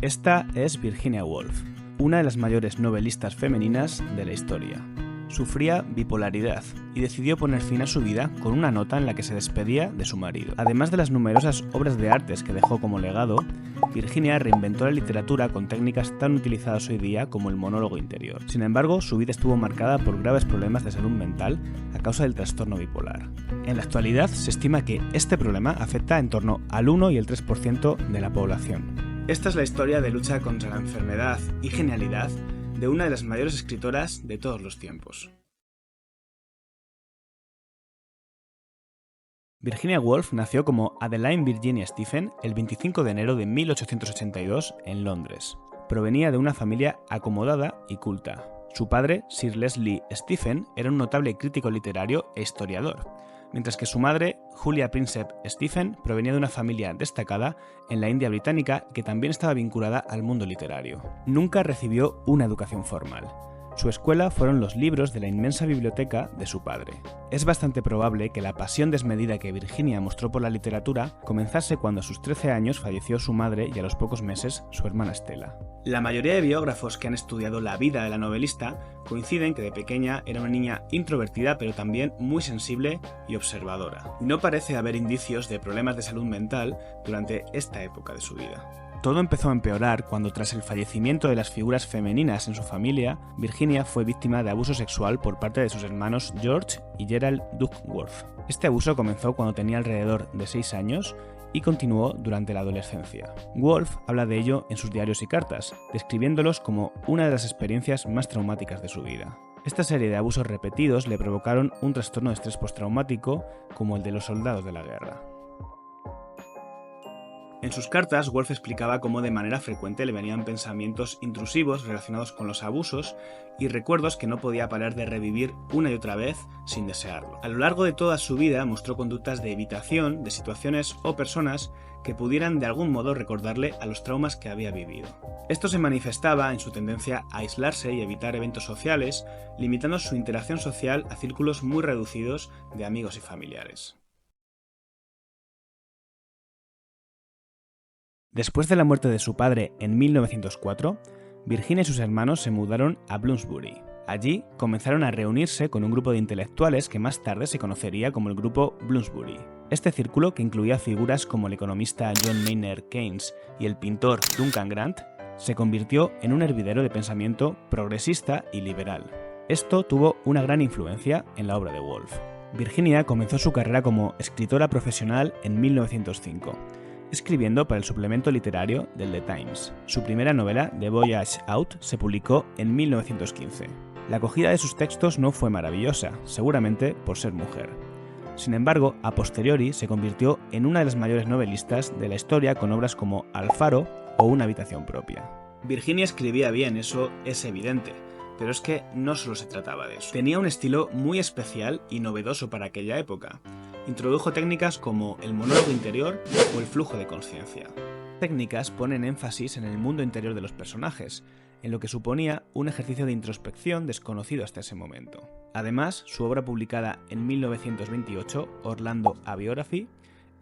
Esta es Virginia Woolf, una de las mayores novelistas femeninas de la historia. Sufría bipolaridad y decidió poner fin a su vida con una nota en la que se despedía de su marido. Además de las numerosas obras de artes que dejó como legado, Virginia reinventó la literatura con técnicas tan utilizadas hoy día como el monólogo interior. Sin embargo, su vida estuvo marcada por graves problemas de salud mental a causa del trastorno bipolar. En la actualidad se estima que este problema afecta en torno al 1 y el 3% de la población. Esta es la historia de lucha contra la enfermedad y genialidad de una de las mayores escritoras de todos los tiempos. Virginia Woolf nació como Adeline Virginia Stephen el 25 de enero de 1882 en Londres. Provenía de una familia acomodada y culta. Su padre, Sir Leslie Stephen, era un notable crítico literario e historiador, mientras que su madre, Julia Prinsep Stephen, provenía de una familia destacada en la India británica que también estaba vinculada al mundo literario. Nunca recibió una educación formal. Su escuela fueron los libros de la inmensa biblioteca de su padre. Es bastante probable que la pasión desmedida que Virginia mostró por la literatura comenzase cuando a sus 13 años falleció su madre y a los pocos meses su hermana Stella. La mayoría de biógrafos que han estudiado la vida de la novelista coinciden que de pequeña era una niña introvertida pero también muy sensible y observadora. No parece haber indicios de problemas de salud mental durante esta época de su vida. Todo empezó a empeorar cuando, tras el fallecimiento de las figuras femeninas en su familia, Virginia fue víctima de abuso sexual por parte de sus hermanos George y Gerald Duckworth. Este abuso comenzó cuando tenía alrededor de 6 años y continuó durante la adolescencia. Woolf habla de ello en sus diarios y cartas, describiéndolos como una de las experiencias más traumáticas de su vida. Esta serie de abusos repetidos le provocaron un trastorno de estrés postraumático como el de los soldados de la guerra. En sus cartas, Woolf explicaba cómo de manera frecuente le venían pensamientos intrusivos relacionados con los abusos y recuerdos que no podía parar de revivir una y otra vez sin desearlo. A lo largo de toda su vida mostró conductas de evitación de situaciones o personas que pudieran de algún modo recordarle a los traumas que había vivido. Esto se manifestaba en su tendencia a aislarse y evitar eventos sociales, limitando su interacción social a círculos muy reducidos de amigos y familiares. Después de la muerte de su padre en 1904, Virginia y sus hermanos se mudaron a Bloomsbury. Allí comenzaron a reunirse con un grupo de intelectuales que más tarde se conocería como el Grupo Bloomsbury. Este círculo, que incluía figuras como el economista John Maynard Keynes y el pintor Duncan Grant, se convirtió en un hervidero de pensamiento progresista y liberal. Esto tuvo una gran influencia en la obra de Woolf. Virginia comenzó su carrera como escritora profesional en 1905. Escribiendo para el suplemento literario del The Times. Su primera novela, The Voyage Out, se publicó en 1915. La acogida de sus textos no fue maravillosa, seguramente por ser mujer. Sin embargo, a posteriori se convirtió en una de las mayores novelistas de la historia con obras como Alfaro o Una habitación propia. Virginia escribía bien, eso es evidente, pero es que no solo se trataba de eso. Tenía un estilo muy especial y novedoso para aquella época. Introdujo técnicas como el monólogo interior o el flujo de conciencia. Técnicas ponen énfasis en el mundo interior de los personajes, en lo que suponía un ejercicio de introspección desconocido hasta ese momento. Además, su obra publicada en 1928, Orlando A Biography,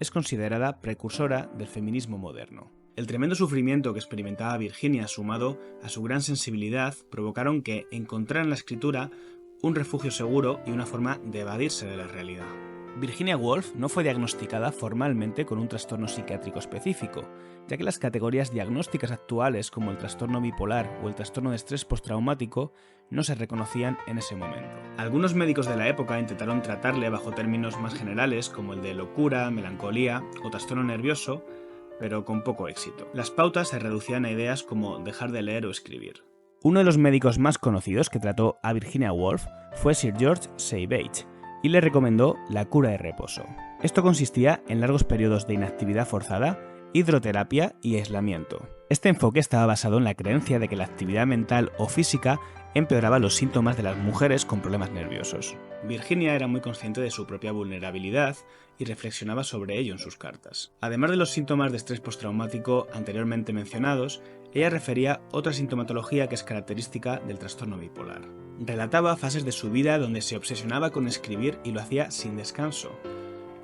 es considerada precursora del feminismo moderno. El tremendo sufrimiento que experimentaba Virginia, sumado a su gran sensibilidad, provocaron que encontrara en la escritura un refugio seguro y una forma de evadirse de la realidad. Virginia Woolf no fue diagnosticada formalmente con un trastorno psiquiátrico específico, ya que las categorías diagnósticas actuales como el trastorno bipolar o el trastorno de estrés postraumático no se reconocían en ese momento. Algunos médicos de la época intentaron tratarle bajo términos más generales como el de locura, melancolía o trastorno nervioso, pero con poco éxito. Las pautas se reducían a ideas como dejar de leer o escribir. Uno de los médicos más conocidos que trató a Virginia Woolf fue Sir George Savage, y le recomendó la cura de reposo. Esto consistía en largos periodos de inactividad forzada, hidroterapia y aislamiento. Este enfoque estaba basado en la creencia de que la actividad mental o física empeoraba los síntomas de las mujeres con problemas nerviosos. Virginia era muy consciente de su propia vulnerabilidad y reflexionaba sobre ello en sus cartas. Además de los síntomas de estrés postraumático anteriormente mencionados, ella refería otra sintomatología que es característica del trastorno bipolar. Relataba fases de su vida donde se obsesionaba con escribir y lo hacía sin descanso.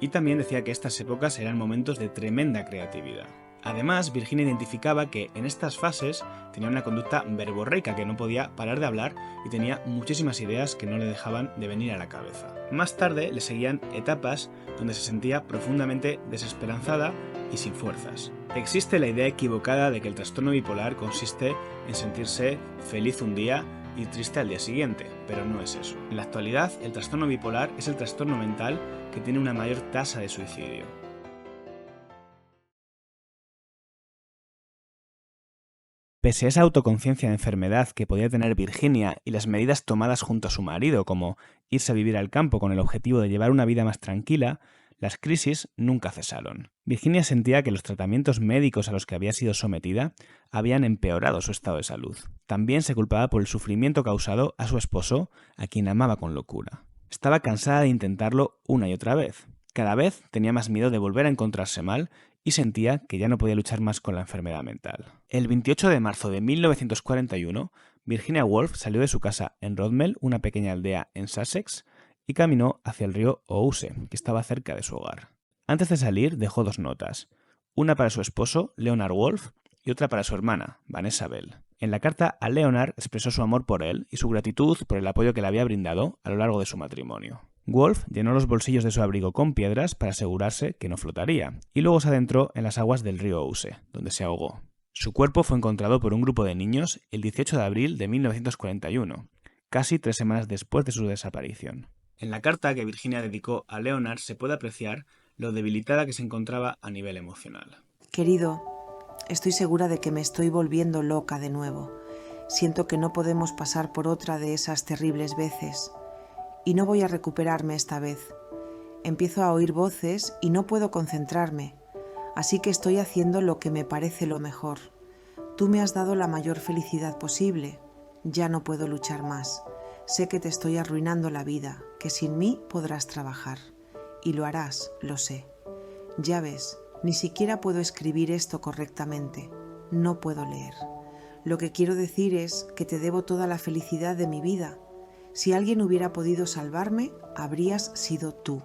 Y también decía que estas épocas eran momentos de tremenda creatividad. Además, Virginia identificaba que en estas fases tenía una conducta verborreica, que no podía parar de hablar y tenía muchísimas ideas que no le dejaban de venir a la cabeza. Más tarde le seguían etapas donde se sentía profundamente desesperanzada y sin fuerzas. Existe la idea equivocada de que el trastorno bipolar consiste en sentirse feliz un día y triste al día siguiente, pero no es eso. En la actualidad, el trastorno bipolar es el trastorno mental que tiene una mayor tasa de suicidio. Pese a esa autoconciencia de enfermedad que podía tener Virginia y las medidas tomadas junto a su marido, como irse a vivir al campo con el objetivo de llevar una vida más tranquila, las crisis nunca cesaron. Virginia sentía que los tratamientos médicos a los que había sido sometida habían empeorado su estado de salud. También se culpaba por el sufrimiento causado a su esposo, a quien amaba con locura. Estaba cansada de intentarlo una y otra vez. Cada vez tenía más miedo de volver a encontrarse mal y sentía que ya no podía luchar más con la enfermedad mental. El 28 de marzo de 1941, Virginia Woolf salió de su casa en Rodmell, una pequeña aldea en Sussex, y caminó hacia el río Ouse, que estaba cerca de su hogar. Antes de salir, dejó 2 notas, una para su esposo, Leonard Woolf, y otra para su hermana, Vanessa Bell. En la carta a Leonard expresó su amor por él y su gratitud por el apoyo que le había brindado a lo largo de su matrimonio. Woolf llenó los bolsillos de su abrigo con piedras para asegurarse que no flotaría, y luego se adentró en las aguas del río Ouse, donde se ahogó. Su cuerpo fue encontrado por un grupo de niños el 18 de abril de 1941, casi 3 semanas después de su desaparición. En la carta que Virginia dedicó a Leonard se puede apreciar lo debilitada que se encontraba a nivel emocional. Querido, estoy segura de que me estoy volviendo loca de nuevo. Siento que no podemos pasar por otra de esas terribles veces. Y no voy a recuperarme esta vez. Empiezo a oír voces y no puedo concentrarme. Así que estoy haciendo lo que me parece lo mejor. Tú me has dado la mayor felicidad posible. Ya no puedo luchar más. Sé que te estoy arruinando la vida, que sin mí podrás trabajar. Y lo harás, lo sé. Ya ves, ni siquiera puedo escribir esto correctamente. No puedo leer. Lo que quiero decir es que te debo toda la felicidad de mi vida. Si alguien hubiera podido salvarme, habrías sido tú.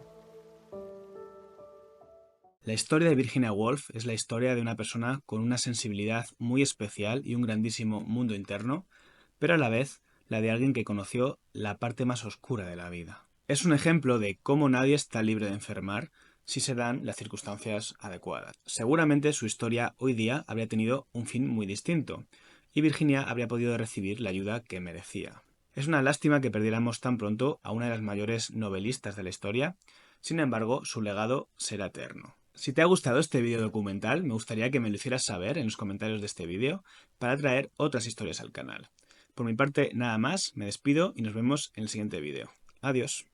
La historia de Virginia Woolf es la historia de una persona con una sensibilidad muy especial y un grandísimo mundo interno, pero a la vez la de alguien que conoció la parte más oscura de la vida. Es un ejemplo de cómo nadie está libre de enfermar si se dan las circunstancias adecuadas. Seguramente su historia hoy día habría tenido un fin muy distinto, y Virginia habría podido recibir la ayuda que merecía. Es una lástima que perdiéramos tan pronto a una de las mayores novelistas de la historia, sin embargo, su legado será eterno. Si te ha gustado este vídeo documental, me gustaría que me lo hicieras saber en los comentarios de este vídeo para traer otras historias al canal. Por mi parte, nada más, me despido y nos vemos en el siguiente vídeo. Adiós.